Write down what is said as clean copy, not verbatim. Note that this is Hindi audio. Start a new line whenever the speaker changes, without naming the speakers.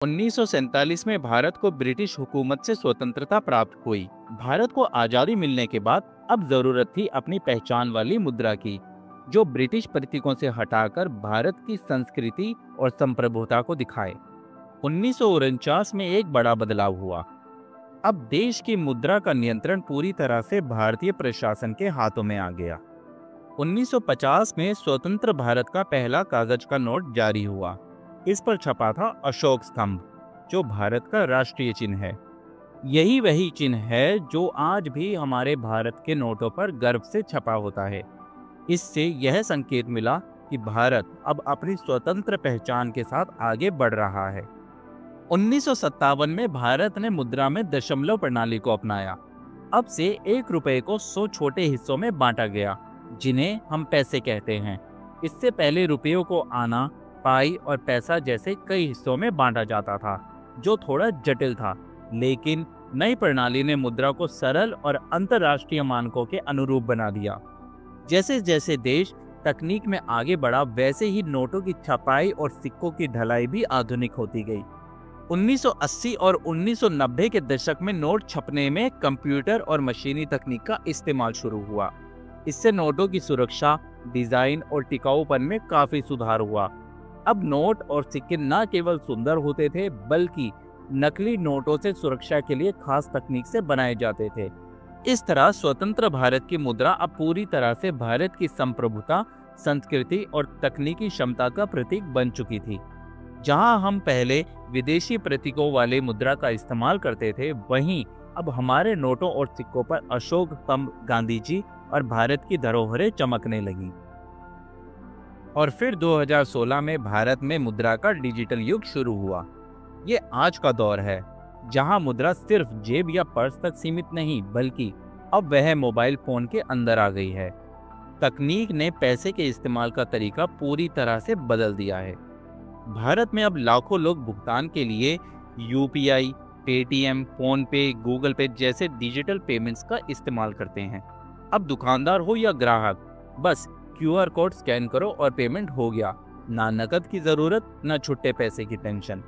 1947 में भारत को ब्रिटिश हुकूमत से स्वतंत्रता प्राप्त हुई। भारत को आज़ादी मिलने के बाद अब जरूरत थी अपनी पहचान वाली मुद्रा की, जो ब्रिटिश प्रतीकों से हटाकर भारत की संस्कृति और संप्रभुता को दिखाए। 1949 में एक बड़ा बदलाव हुआ। अब देश की मुद्रा का नियंत्रण पूरी तरह से भारतीय प्रशासन के हाथों में आ गया। 1950 में स्वतंत्र भारत का पहला कागज का नोट जारी हुआ। इस पर छपा था अशोक स्तंभ, जो भारत का राष्ट्रीय चिन्ह है। यही वही चिन्ह है जो आज भी हमारे भारत के नोटों पर गर्व से छपा होता है। इससे यह संकेत मिला कि भारत अब अपनी स्वतंत्र पहचान के साथ आगे बढ़ रहा है। 1957 में भारत ने मुद्रा में दशमलव प्रणाली को अपनाया। अब से 1 रुपए को 100 छोटे हिस्सों में बांटा गया, जिन्हें हम पैसे कहते हैं। इससे पहले रुपयों को आना, पाई और पैसा जैसे कई हिस्सों में बांटा जाता था, जो थोड़ा जटिल था। लेकिन नई प्रणाली ने मुद्रा को सरल और अंतर्राष्ट्रीय मानकों के अनुरूप बना दिया। जैसे जैसे देश तकनीक में आगे बढ़ा, वैसे ही नोटों की छपाई और सिक्कों की ढलाई भी आधुनिक होती गई। 1980 और 1990 के दशक में नोट छपने में कंप्यूटर और मशीनी तकनीक का इस्तेमाल शुरू हुआ। इससे नोटों की सुरक्षा, डिजाइन और टिकाऊपन में काफी सुधार हुआ। अब नोट और सिक्के न केवल सुंदर होते थे, बल्कि नकली नोटों से सुरक्षा के लिए खास तकनीक से बनाए जाते थे। इस तरह स्वतंत्र भारत की मुद्रा अब पूरी तरह से भारत की संप्रभुता, संस्कृति और तकनीकी क्षमता का प्रतीक बन चुकी थी। जहां हम पहले विदेशी प्रतीकों वाले मुद्रा का इस्तेमाल करते थे, वहीं अब हमारे नोटों और सिक्कों पर अशोक स्तंभ, गांधी जी और भारत की धरोहरें चमकने लगी। और फिर 2016 में भारत में मुद्रा का डिजिटल युग शुरू हुआ। ये आज का दौर है, जहां मुद्रा सिर्फ जेब या पर्स तक सीमित नहीं, बल्कि अब वह मोबाइल फोन के अंदर आ गई है। तकनीक ने पैसे के इस्तेमाल का तरीका पूरी तरह से बदल दिया है। भारत में अब लाखों लोग भुगतान के लिए यूपीआई, पेटीएम, फोन पे, गूगल पे जैसे डिजिटल पेमेंट्स का इस्तेमाल करते हैं। अब दुकानदार हो या ग्राहक, बस क्यूआर कोड स्कैन करो और पेमेंट हो गया। ना नकद की जरूरत, ना छुट्टे पैसे की टेंशन।